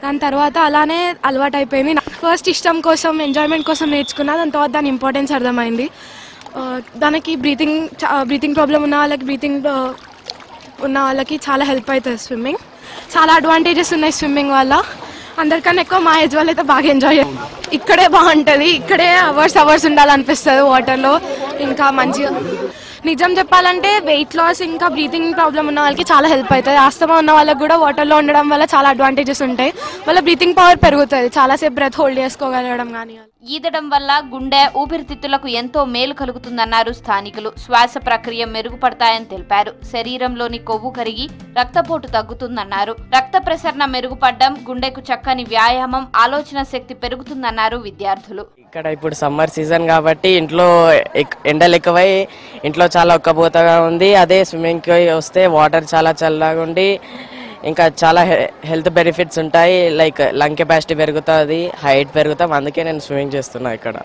దాని తర్వాత అలానే అలవాటు అయిపోయింది. ఫస్ట్ ఇష్టం కోసం, ఎంజాయ్మెంట్ కోసం నేర్చుకున్నా. దాని తర్వాత దాని ఇంపార్టెన్స్ అర్థమైంది. దానికి బ్రీతింగ్ ప్రాబ్లం ఉన్న వాళ్ళకి చాలా హెల్ప్ అవుతుంది స్విమ్మింగ్. చాలా అడ్వాంటేజెస్ ఉన్నాయి స్విమ్మింగ్ వల్ల. అందరికన్నా ఎక్కువ మా ఏజ్ వాళ్ళు అయితే బాగా ఎంజాయ్ చేయాలి. ఇక్కడే బాగుంటుంది, ఇక్కడే అవర్స్ ఉండాలనిపిస్తుంది వాటర్లో. ఇంకా మంచిగా నిజం చెప్పాలంటే వెయిట్ లాస్ ఇంకా బ్రీతింగ్ ప్రాబ్లం ఉన్న వాళ్ళకి చాలా హెల్ప్ అవుతుంది. ఆస్తమా ఉన్న వాళ్ళకి కూడా వాటర్లో ఉండడం వల్ల చాలా అడ్వాంటేజెస్ ఉంటాయి. వాళ్ళ బ్రీతింగ్ పవర్ పెరుగుతుంది, చాలాసేపు బ్రెత్ హోల్డ్ చేసుకోగలగడం. కానీ ఈదడం వల్ల గుండె, ఊపిరితిత్తులకు ఎంతో మేలు కలుగుతుందన్నారు స్థానికులు. శ్వాస ప్రక్రియ మెరుగుపడతాయని తెలిపారు. శరీరంలోని కొవ్వు కరిగి రక్తపోటు తగ్గుతుందన్నారు. రక్త ప్రసరణ మెరుగుపడడం, గుండెకు చక్కని వ్యాయామం, ఆలోచన శక్తి పెరుగుతుందన్నారు విద్యార్థులు. ఇక్కడ ఇప్పుడు సమ్మర్ సీజన్ కాబట్టి ఇంట్లో ఎండలు ఎక్కువై ఇంట్లో చాలా ఒక్కబోతగా ఉంది. అదే స్విమ్మింగ్కి వస్తే వాటర్ చాలా చల్లగా ఉండి ఇంకా చాలా హెల్త్ బెనిఫిట్స్ ఉంటాయి. లైక్ లంగ్ కెపాసిటీ పెరుగుతుంది, హైట్ పెరుగుతాం. అందుకే నేను స్విమ్మింగ్ చేస్తున్నా. ఇక్కడ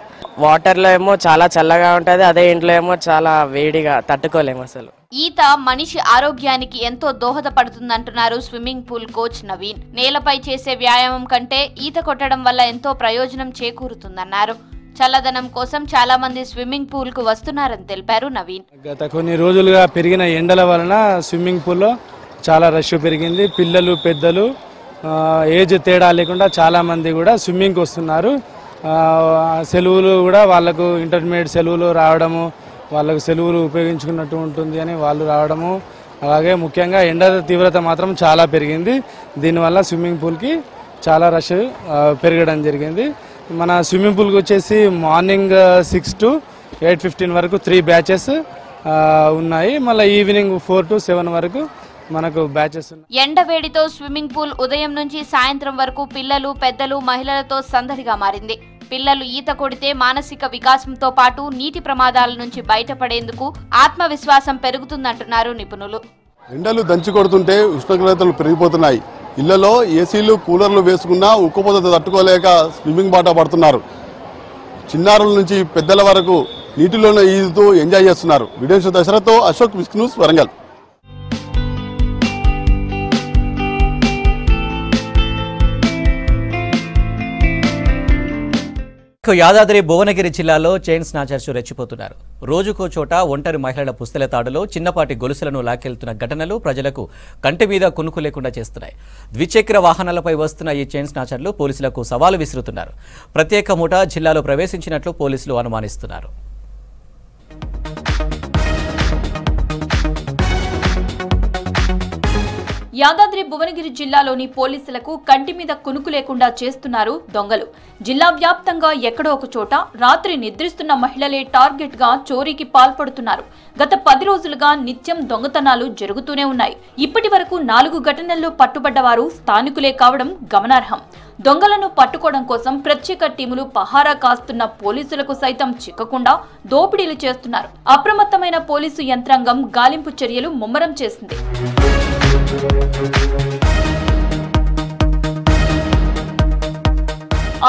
వాటర్లో ఏమో చాలా చల్లగా ఉంటుంది, అదే ఇంట్లో ఏమో చాలా వేడిగా తట్టుకోలేము అసలు. ఈత మనిషి ఆరోగ్యానికి ఎంతో దోహదపడుతుందంటున్నారు స్విమ్మింగ్ పూల్ కోచ్ నవీన్. నేలపై చేసే వ్యాయామం కంటే ఈత కొట్టడం వల్ల ఎంతో ప్రయోజనం చేకూరుతుందన్నారు. చల్లదనం కోసం చాలా మంది స్విమ్మింగ్ పూల్ కు వస్తున్నారని తెలిపారు నవీన్. గత కొన్ని రోజులుగా పెరిగిన ఎండల వలన స్విమ్మింగ్ పూల్లో చాలా రష్ పెరిగింది. పిల్లలు, పెద్దలు ఏజ్ తేడా లేకుండా చాలామంది కూడా స్విమ్మింగ్కి వస్తున్నారు. సెలవులు కూడా వాళ్ళకు ఇంటర్మీడియట్ సెలవులు రావడము, వాళ్ళకు సెలవులు ఉపయోగించుకున్నట్టు ఉంటుంది అని వాళ్ళు రావడము. అలాగే ముఖ్యంగా ఎండ తీవ్రత మాత్రం చాలా పెరిగింది. దీనివల్ల స్విమ్మింగ్ పూల్కి చాలా రష్ పెరగడం జరిగింది. మన స్విమ్మింగ్ పూల్కి వచ్చేసి మార్నింగ్ 6 to 8:15 వరకు 3 బ్యాచెస్ ఉన్నాయి. మళ్ళీ ఈవినింగ్ 4 to 7 వరకు మనకు బ్యాచెస్ ఉన్నాయి. ఎండవేడితో స్విమ్మింగ్ పూల్ ఉదయం నుంచి సాయంత్రం వరకు పిల్లలు, పెద్దలు, మహిళలతో సందడిగా మారింది. పిల్లలు ఈత కొడితే మానసిక వికాసంతో పాటు నీటి ప్రమాదాల నుంచి బయటపడేందుకు ఆత్మవిశ్వాసం పెరుగుతుందంటున్నారు నిపుణులు. ఎండలు దంచి కొడుతుంటే ఉష్ణోగ్రతలు పెరిగిపోతున్నాయి. ఇళ్లలో ఏసీలు, కూలర్లు వేసుకున్నా ఉక్కపోత తట్టుకోలేక స్విమ్మింగ్ బాట పడుతున్నారు. చిన్నారుల నుంచి పెద్దల వరకు నీటిలోనే ఈదుతూ ఎంజాయ్ చేస్తున్నారు. వీడియో దశరథతో అశోక్, విస్క్ న్యూస్, వరంగల్. యాదాద్రి భువనగిరి జిల్లాలో చైన్ స్నాచర్స్ రెచ్చిపోతున్నారు. రోజుకో చోట ఒంటరి మహిళల పుస్తల తాడులో చిన్నపాటి గొలుసులను లాక్కెళ్తున్న ఘటనలు ప్రజలకు కంటి మీద కునుకు లేకుండా చేస్తున్నాయి. ద్విచక్ర వాహనాలపై వస్తున్న ఈ చైన్ స్నాచర్లు పోలీసులకు సవాలు విసురుతున్నారు. ప్రత్యేక ముఠా జిల్లాలో ప్రవేశించినట్లు పోలీసులు అనుమానిస్తున్నారు. యాదాద్రి భువనగిరి జిల్లాలోని పోలీసులకు కంటి మీద కునుకు లేకుండా చేస్తున్నారు దొంగలు. జిల్లా వ్యాప్తంగా ఎక్కడో ఒక చోట రాత్రి నిద్రిస్తున్న మహిళలే టార్గెట్ గా చోరీకి పాల్పడుతున్నారు. గత 10 రోజులుగా నిత్యం దొంగతనాలు జరుగుతూనే ఉన్నాయి. ఇప్పటి వరకు 4 ఘటనల్లో పట్టుబడ్డవారు స్థానికులే కావడం గమనార్హం. దొంగలను పట్టుకోవడం కోసం ప్రత్యేక టీములు పహారా కాస్తున్న పోలీసులకు సైతం చిక్కకుండా దోపిడీలు చేస్తున్నారు. అప్రమత్తమైన పోలీసు యంత్రాంగం గాలింపు చర్యలు ముమ్మరం చేసింది.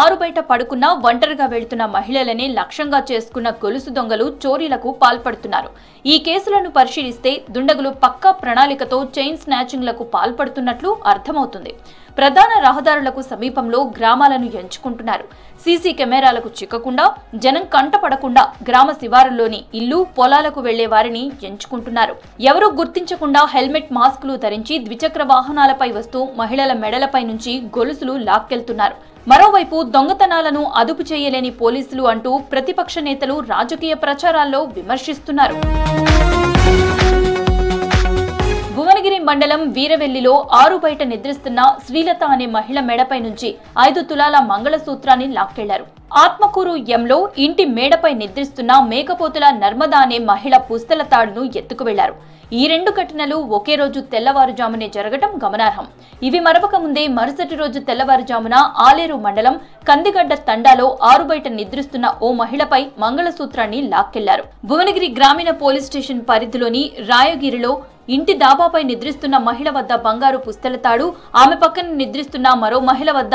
ఆరు బయట పడుకున్న ఒంటరిగా వెళ్తున్న మహిళలనే లక్ష్యంగా చేసుకున్న గొలుసు దొంగలు చోరీలకు పాల్పడుతున్నారు. ఈ కేసులను పరిశీలిస్తే దుండగులు పక్కా ప్రణాళికతో చైన్ స్నాచింగ్లకు పాల్పడుతున్నట్లు అర్థమవుతుంది. ప్రధాన రహదారులకు సమీపంలో గ్రామాలను ఎంచుకుంటున్నారు. సీసీ కెమెరాలకు చిక్కకుండా, జనం కంటపడకుండా గ్రామ శివారుల్లోని ఇల్లు, పొలాలకు వెళ్లే వారిని ఎంచుకుంటున్నారు. ఎవరూ గుర్తించకుండా హెల్మెట్, మాస్కులు ధరించి ద్విచక్ర వాహనాలపై వస్తూ మహిళల మెడలపై నుంచి గొలుసులు లాక్కెళ్తున్నారు. మరోవైపు దొంగతనాలను అదుపు చేయలేని పోలీసులు అంటూ ప్రతిపక్ష నేతలు రాజకీయ ప్రచారాల్లో విమర్శిస్తున్నారు. భువనగిరి మండలం వీరవెల్లిలో ఆరు బయట నిద్రిస్తున్న శ్రీలత అనే మహిళ మెడపై నుంచి 5 తులాల మంగళసూత్రాన్ని లాక్కెళ్లారు. ఆత్మకూరు ఎంలో ఇంటి మేడపై నిద్రిస్తున్న మేకపోతుల నర్మదా అనే మహిళ పుస్తల తాడును ఎత్తుకు వెళ్లారు. ఈ 2 ఘటనలు ఒకే రోజు తెల్లవారుజామునే జరగడం గమనార్హం. ఇవి మరవక ముందే మరుసటి రోజు తెల్లవారుజామున ఆలేరు మండలం కందిగడ్డ తండాలో ఆరు బయట నిద్రిస్తున్న ఓ మహిళపై మంగళసూత్రాన్ని లాక్కెళ్లారు. భువనగిరి గ్రామీణ పోలీస్ స్టేషన్ పరిధిలోని రాయగిరిలో ఇంటి డాబాపై నిద్రిస్తున్న మహిళ వద్ద బంగారు పుస్తల తాడు, ఆమె పక్కన నిద్రిస్తున్న మరో మహిళ వద్ద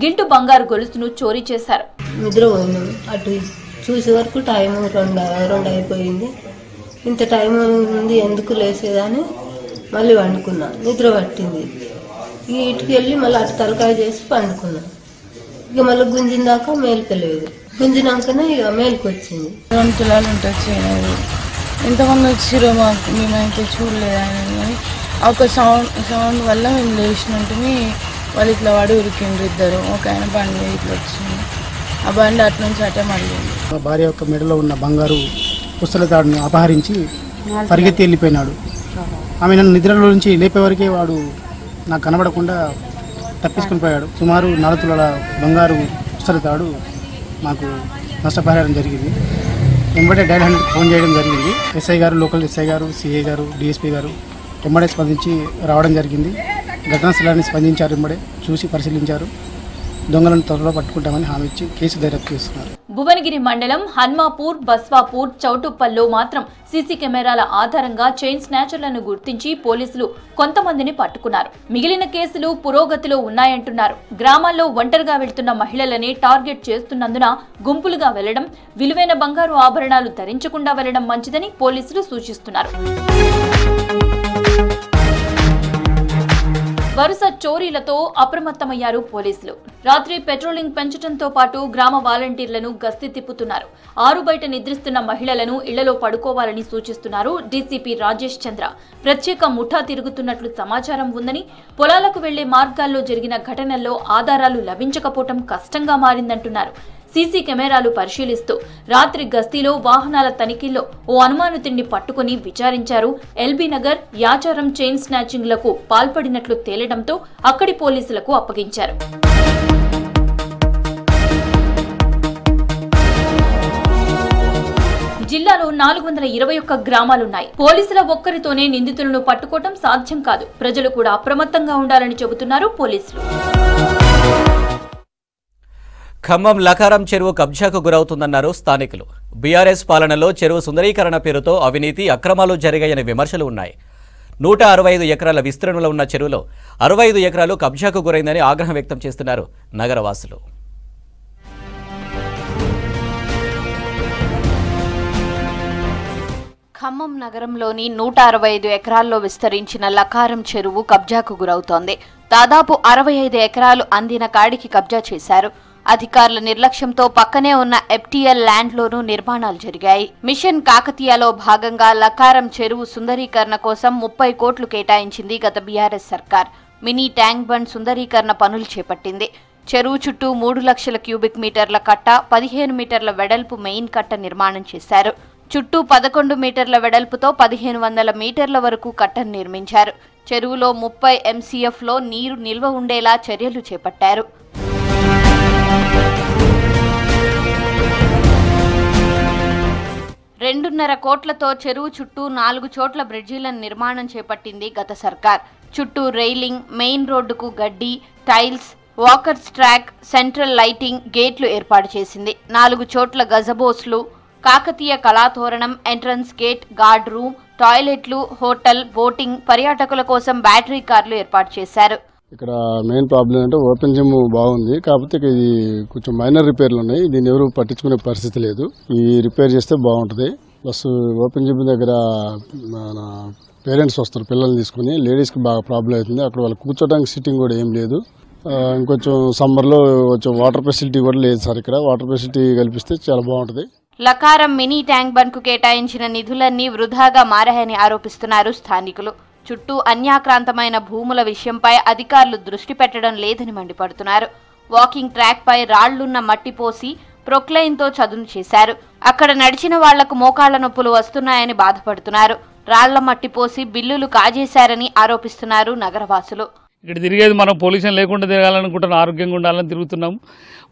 గిల్టు బంగారు గొలుసును చోరీ చేశారు. నిద్రపోయినాం, అటు చూసే వరకు టైం 2 అయిపోయింది. ఇంత టైం ఉంది ఎందుకు లేసేదని మళ్ళీ వండుకున్నా. నిద్ర పట్టింది. ఇటుకి వెళ్ళి మళ్ళీ అటు తలకాయ చేసి పండుకున్నా. ఇక మళ్ళీ గుంజిన దాకా మేలుకలేదు. గుంజినాకనే ఇక మేలుకు వచ్చింది. 2 తులాలు ఉంటుంది. ఎంతమంది వచ్చిరో మాకు మేమైతే చూడలేదు. ఆయన ఒక సౌండ్ వల్ల మేము లేచినట్టుని వాళ్ళు ఇట్లా వాడి ఉరికిండ్రు ఇద్దరు. ఒక ఆయన బండి ఇట్లా వచ్చింది. ఆ బండి అటు నుంచి అటే మళ్ళీ మా భార్య యొక్క మెడలో ఉన్న బంగారు పుస్తల తాడును అపహరించి పరిగెత్తి వెళ్ళిపోయినాడు. ఆమె నన్ను నిద్రలో నుంచి లేపే వరకే వాడు నాకు కనబడకుండా తప్పించుకుని పోయాడు. సుమారు 4 తులాల బంగారు పుస్తల తాడు మాకు నష్టపరిహారం జరిగింది. వెంబడే డైల్ 100 ఫోన్ చేయడం జరిగింది. ఎస్ఐ గారు, లోకల్ ఎస్ఐ గారు, సిఐ గారు, డిఎస్పీ గారు వెంబడే స్పందించి రావడం జరిగింది. ఘటనా స్థలాన్ని స్పందించారు. వెంబడే చూసి పరిశీలించారు. దొంగలను త్వరలో పట్టుకుంటామని హామీ ఇచ్చి కేసు దర్యాప్తు చేస్తున్నారు. భువనగిరి మండలం హన్మాపూర్, బస్వాపూర్, చౌటుప్పల్లో మాత్రం సీసీ కెమెరాల ఆధారంగా చైన్ స్నాచర్లను గుర్తించి పోలీసులు కొంతమందిని పట్టుకున్నారు. మిగిలిన కేసులు పురోగతిలో ఉన్నాయంటున్నారు. గ్రామాల్లో ఒంటరిగా వెళ్తున్న మహిళలని టార్గెట్ చేస్తున్నందున గుంపులుగా వెళ్లడం, విలువైన బంగారు ఆభరణాలు ధరించకుండా వెళ్లడం మంచిదని పోలీసులు సూచిస్తున్నారు. వరుస చోరీలతో అప్రమత్తమయ్యారు పోలీసులు. రాత్రి పెట్రోలింగ్ పెంచడంతో పాటు గ్రామ వాలంటీర్లను గస్తీ తిప్పుతున్నారు. ఆరు బయట నిద్రిస్తున్న మహిళలను ఇళ్లలో పడుకోవాలని సూచిస్తున్నారు డీసీపీ రాజేష్ చంద్ర. ప్రత్యేక ముఠా తిరుగుతున్నట్లు సమాచారం ఉందని, పొలాలకు వెళ్లే మార్గాల్లో జరిగిన ఘటనల్లో ఆధారాలు లభించకపోవటం కష్టంగా మారిందంటున్నారు. సీసీ కెమెరాలు పరిశీలిస్తూ రాత్రి గస్తీలో వాహనాల తనిఖీల్లో ఓ అనుమానితుడిని పట్టుకుని విచారించారు. ఎల్బీ నగర్ యాచారం చైన్ స్నాచింగ్లకు పాల్పడినట్లు తేలడంతో అక్కడి పోలీసులకు అప్పగించారు. జిల్లాలో 421 గ్రామాలున్నాయి. పోలీసుల ఒక్కరితోనే నిందితులను పట్టుకోవడం సాధ్యం కాదు. ప్రజలు కూడా అప్రమత్తంగా ఉండాలని చెబుతున్నారు పోలీసులు. ఖమ్మం లకారం చెరువు కబ్జాకు గురవుతుందన్నారు స్థానికులు. బీఆర్ఎస్ పాలనలో చెరువు సుందరీకరణ పేరుతో అవినీతి అక్రమాలు జరిగాయనే విమర్శలు ఉన్నాయి. 165 ఎకరాల విస్తీర్ణంలో ఉన్న చెరువులో 65 ఎకరాలు కబ్జాకు గురైందని ఆగ్రహం వ్యక్తం చేస్తున్నారు నగరవాసులు. ఖమ్మం నగరంలోని 165 ఎకరాల్లో విస్తరించిన లకారం చెరువు కబ్జాకు గురవుతోంది. దాదాపు 65 ఎకరాలు అందిన కాడికి కబ్జా చేశారు. అధికారుల నిర్లక్ష్యంతో పక్కనే ఉన్న ఎఫ్టీఎల్ ల్యాండ్లోనూ నిర్మాణాలు జరిగాయి. మిషన్ కాకతీయలో భాగంగా లకారం చెరువు సుందరీకరణ కోసం 30 కోట్లు కేటాయించింది గత బీఆర్ఎస్ సర్కార్. మినీ ట్యాంక్ బండ్ సుందరీకరణ పనులు చేపట్టింది. చెరువు చుట్టూ 3 లక్షల క్యూబిక్ మీటర్ల కట్ట, 15 మీటర్ల వెడల్పు మెయిన్ కట్ట నిర్మాణం చేశారు. చుట్టూ 11 మీటర్ల వెడల్పుతో 1500 మీటర్ల వరకు కట్టను నిర్మించారు. చెరువులో 30 MCFలో నీరు నిల్వ ఉండేలా చర్యలు చేపట్టారు. $2.5 కోట్లతో చెరువు చుట్టూ 4 చోట్ల బ్రిడ్జీలను నిర్మాణం చేపట్టింది గత సర్కార్. చుట్టూ రైలింగ్, మెయిన్ రోడ్డుకు గడ్డి, tiles, walkers track, central lighting, గేట్లు ఏర్పాటు చేసింది. 4 చోట్ల గజబోస్లు, Kakatiya Kalathoranam, entrance gate, guard room, టాయిలెట్లు, హోటల్, బోటింగ్, పర్యాటకుల కోసం బ్యాటరీ కార్లు ఏర్పాటు చేశారు. ఇక్కడ మెయిన్ ప్రాబ్లం అంటే ఓపెన్ జిమ్ బాగుంది, కాకపోతే ఇది కొంచెం మైనర్ రిపేర్లు ఉన్నాయి. దీన్ని ఎవరు పట్టించుకునే పరిస్థితి లేదు. ఈ రిపేర్ చేస్తే బాగుంటుంది. ప్లస్ ఓపెన్ జిమ్ దగ్గర మన పేరెంట్స్ వస్తారు పిల్లల్ని తీసుకుని, లేడీస్కి బాగా ప్రాబ్లం అవుతుంది. అక్కడ వాళ్ళు కూర్చోడానికి సిట్టింగ్ కూడా ఏం లేదు. ఇంకొంచెం సమ్మర్లో కొంచెం వాటర్ ఫెసిలిటీ కూడా లేదు సార్. ఇక్కడ వాటర్ ఫెసిలిటీ కల్పిస్తే చాలా బాగుంటుంది. లకారం మినీ ట్యాంక్ బండ్కు కేటాయించిన నిధులన్నీ వృధాగా మారాయని ఆరోపిస్తున్నారు స్థానికులు. చుట్టూ అన్యాక్రాంతమైన భూముల విషయంపై అధికారులు దృష్టి పెట్టడం లేదని మండిపడుతున్నారు. వాకింగ్ ట్రాక్ పై రాళ్లున్న మట్టి పోసి ప్రొక్లైన్తో చదును చేశారు. అక్కడ నడిచిన వాళ్లకు మోకాళ్ల నొప్పులు వస్తున్నాయని బాధపడుతున్నారు. రాళ్ల మట్టి పోసి బిల్లులు కాజేశారని ఆరోపిస్తున్నారు నగరవాసులు. ఇక్కడ తిరిగేది మనం పొల్యూషన్ లేకుండా తిరగాలనుకుంటున్నాం, ఆరోగ్యంగా ఉండాలని తిరుగుతున్నాం.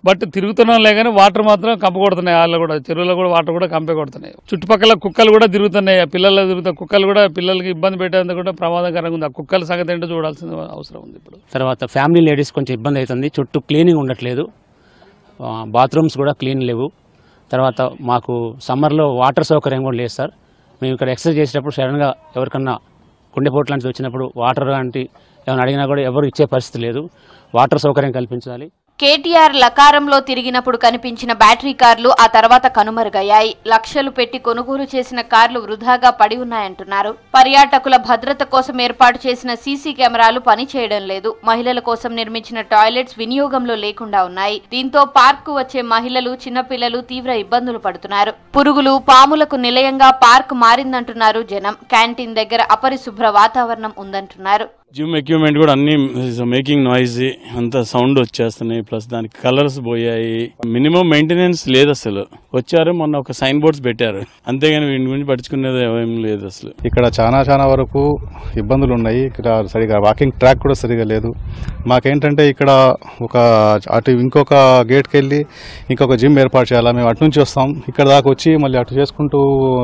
బట్ తిరుగుతున్నాం లేగానే వాటర్ మాత్రం కంప కొడుతున్నాయి. వాళ్ళు కూడా చెరువులో కూడా వాటర్ కూడా కంపే కొడుతున్నాయి. చుట్టుపక్కల కుక్కలు కూడా తిరుగుతున్నాయి. పిల్లలు తిరుగుతాయి. కుక్కలు కూడా పిల్లలకి ఇబ్బంది పెట్టేందుకు కూడా ప్రమాదకరంగా ఉంది. ఆ కుక్కల సంగతి ఏంటో చూడాల్సిన అవసరం ఉంది. ఇప్పుడు తర్వాత ఫ్యామిలీ లేడీస్ కొంచెం ఇబ్బంది అవుతుంది. చుట్టూ క్లీనింగ్ ఉండట్లేదు, బాత్రూమ్స్ కూడా క్లీన్ లేవు. తర్వాత మాకు సమ్మర్లో వాటర్ సౌకర్యం కూడా లేదు సార్. మేము ఇక్కడ ఎక్సర్సైజ్ చేసేటప్పుడు సడన్గా ఎవరికన్నా గుండెపోటు లాంటిది వచ్చినప్పుడు వాటర్ లాంటి ఏమైనా అడిగినా కూడా ఎవరు ఇచ్చే పరిస్థితి లేదు. వాటర్ సౌకర్యం కల్పించాలి. కేటీఆర్ లకారంలో తిరిగినప్పుడు కనిపించిన బ్యాటరీ కార్లు ఆ తర్వాత కనుమరుగయ్యాయి. లక్షలు పెట్టి కొనుగోలు చేసిన కార్లు వృధాగా పడి ఉన్నాయంటున్నారు. పర్యాటకుల భద్రత కోసం ఏర్పాటు చేసిన సీసీ కెమెరాలు పనిచేయడం లేదు. మహిళల కోసం నిర్మించిన టాయిలెట్స్ వినియోగంలో లేకుండా ఉన్నాయి. దీంతో పార్క్ వచ్చే మహిళలు, చిన్నపిల్లలు తీవ్ర ఇబ్బందులు పడుతున్నారు. పురుగులు, పాములకు నిలయంగా పార్క్ మారిందంటున్నారు జనం. క్యాంటీన్ దగ్గర అపరిశుభ్ర వాతావరణం ఉందంటున్నారు. జిమ్ ఎక్విప్మెంట్ కూడా అన్ని మేకింగ్ నాయిజీ, అంత సౌండ్ వచ్చేస్తున్నాయి. ప్లస్ దానికి కలర్స్ పోయాయి. మినిమం మెయింటెనెన్స్ లేదు అసలు. వచ్చారు మొన్న ఒక సైన్ బోర్డ్స్ పెట్టారు, అంతేగాని వీటి గురించి పట్టించుకునేది ఏం లేదు అసలు. ఇక్కడ చాలా వరకు ఇబ్బందులు ఉన్నాయి. ఇక్కడ సరిగా వాకింగ్ ట్రాక్ కూడా సరిగా లేదు. మాకేంటంటే ఇక్కడ ఒక అటు ఇంకొక గేట్కి వెళ్ళి ఇంకొక జిమ్ ఏర్పాటు చేయాలి. మేము అటు నుంచి వస్తాం, ఇక్కడ దాకా వచ్చి మళ్ళీ అటు చేసుకుంటూ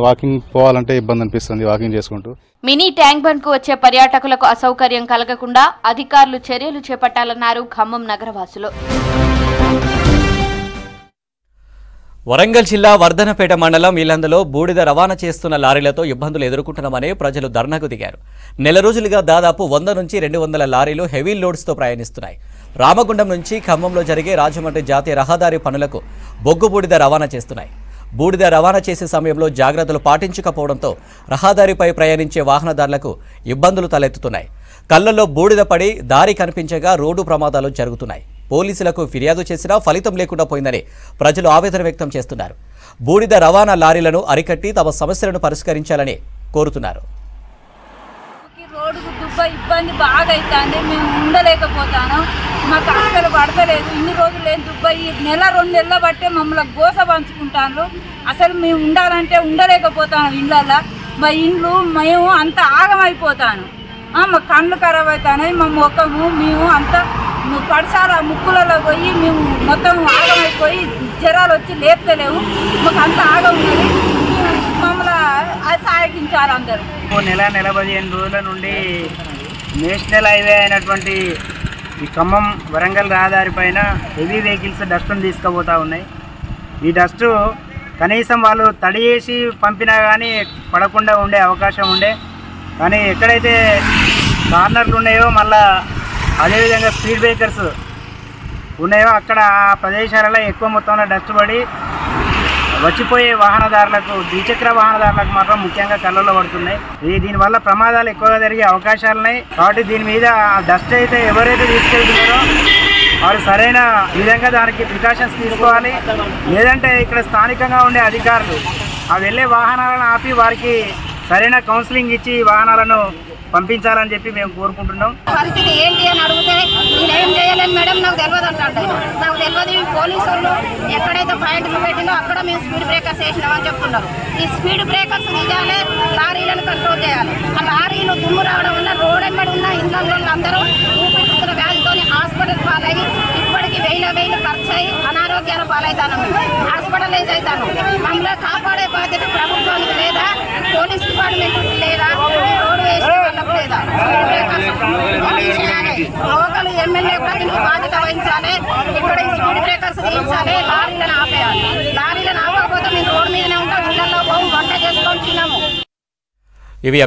వాకింగ్ పోవాలంటే ఇబ్బంది అనిపిస్తుంది వాకింగ్ చేసుకుంటూ. మినీ ట్యాంక్ బండ్ కు వచ్చే పర్యాటకులకు అసౌకర్యం కలగకుండా అధికారులు చర్యలు చేపట్టాలన్నారు ఖమ్మం నగరవాసులు. వరంగల్ జిల్లా వర్ధనపేట మండలం ఇల్లందులో బూడిద రవాణా చేస్తున్న లారీలతో ఇబ్బందులు ఎదుర్కొంటున్నామని ప్రజలు ధర్నాకు దిగారు. నెల రోజులుగా దాదాపు 100 నుంచి 200 లారీలు హెవీ లోడ్స్తో ప్రయాణిస్తున్నాయి. రామగుండం నుంచి ఖమ్మంలో జరిగే రాజమండ్రి జాతీయ రహదారి పనులకు బొగ్గు బూడిద రవాణా చేస్తున్నాయి. బూడిద రవాణా చేసే సమయంలో జాగ్రత్తలు పాటించకపోవడంతో రహదారిపై ప్రయాణించే వాహనదారులకు ఇబ్బందులు తలెత్తుతున్నాయి. కళ్లలో బూడిద పడి దారి కనిపించగా రోడ్డు ప్రమాదాలు జరుగుతున్నాయి. పోలీసులకు ఫిర్యాదు చేసినా ఫలితం లేకుండా పోయిందని ప్రజలు ఆవేదన వ్యక్తం చేస్తున్నారు. బూడిద రవాణా లారీలను అరికట్టి తమ సమస్యలను పరిష్కరించాలని కోరుతున్నారు. రోడ్డుకు దుబ్బ ఇబ్బంది బాగా అవుతుంది. మేము ఉండలేకపోతాను. మాకు అస్సలు పడతలేదు. ఇన్ని రోజులు ఏం దుబ్బయి నెల 2 నెలల బట్టే మమ్మల్ని గోస పంచుకుంటాను. అసలు మేము ఉండాలంటే ఉండలేకపోతాను ఇళ్ళల్లో. మా ఇండ్లు మేము అంత ఆగమైపోతాను. మా కళ్ళు ఖరాబ్ అవుతాయి, మా ముఖము మేము అంత పడసాల ముక్కులలో పోయి మేము మొత్తం ఆగమైపోయి జ్వరాలు వచ్చి లేపుతలేవు. మాకు అంత ఆగం ఉన్నది. మమ్మల్ని సహాయించాలి అందరూ. నెల 15 రోజుల నుండి నేషనల్ హైవే అయినటువంటి ఈ ఖమ్మం వరంగల్ రహదారి పైన హెవీ వెహికల్స్ డస్ట్ను తీసుకుపోతూ ఉన్నాయి. ఈ డస్టు కనీసం వాళ్ళు తడి చేసి పంపినా కానీ పడకుండా ఉండే అవకాశం ఉండే, కానీ ఎక్కడైతే కార్నర్లు ఉన్నాయో మళ్ళా అదేవిధంగా స్పీడ్ బ్రేకర్స్ ఉన్నాయో అక్కడ ఆ ప్రదేశాలలో ఎక్కువ మొత్తంలో డస్ట్ పడి వచ్చిపోయే వాహనదారులకు, ద్విచక్ర వాహనదారులకు మాత్రం ముఖ్యంగా కళ్ళల్లో పడుతున్నాయి. దీనివల్ల ప్రమాదాలు ఎక్కువగా జరిగే అవకాశాలు ఉన్నాయి. కాబట్టి దీని మీద డస్ట్ అయితే ఎవరైతే తీసుకెళ్తున్నారో వారు సరైన విధంగా దానికి ప్రికాషన్స్ తీసుకోవాలి. లేదంటే ఇక్కడ స్థానికంగా ఉండే అధికారులు ఆ వెళ్ళే వాహనాలను ఆపి వారికి సరైన కౌన్సిలింగ్ ఇచ్చి వాహనాలను పంపించాలని చెప్పి మేము కోరుకుంటున్నాం. పరిస్థితి ఏంటి అని అడిగితే నేనేం చేయలేను మేడం, నాకు తెలియదు అంటాడు. నాకు తెలియదు. పోలీసు వాళ్ళు ఎక్కడైతే పాయింట్లు పెట్టిందో అక్కడ మేము స్పీడ్ బ్రేకర్స్ వేసినామని చెప్తున్నారు. ఈ స్పీడ్ బ్రేకర్స్ తీయాలి, లారీలను కంట్రోల్ చేయాలి. ఆ లారీలు దుమ్ము రావడం వల్ల రోడ్ ఎక్కడ ఉన్న ఇళ్ళల్లో అందరూ ఊపిరితిత్తుల వ్యాధితో హాస్పిటల్ పాలయ్యి ఇప్పటికీ వేలు ఖర్చు అయ్యి అనారోగ్యాల పాలవుతాను. హాస్పిటలైజ్ అవుతాను. మమ్మల్ని కాపాడే బాధ్యత ప్రభుత్వానికి లేదా, పోలీస్ డిపార్ట్మెంట్ లేదా, రోడ్డు వేసిన వాళ్ళకు లేదా, లోకల్ ఎమ్మెల్యే కూడా దీనికి బాధ్యత వహించాలి. ఇక్కడ ఈ స్పీడ్ బ్రేకర్స్ తీయించాలి, లారీలను ఆపేయాలి. లారీలను ఆపకపోతే మేము రోడ్డు మీదనే ఉంటాం, ఇళ్లలో పోము, వంట చేసుకొని తినము. ఇవి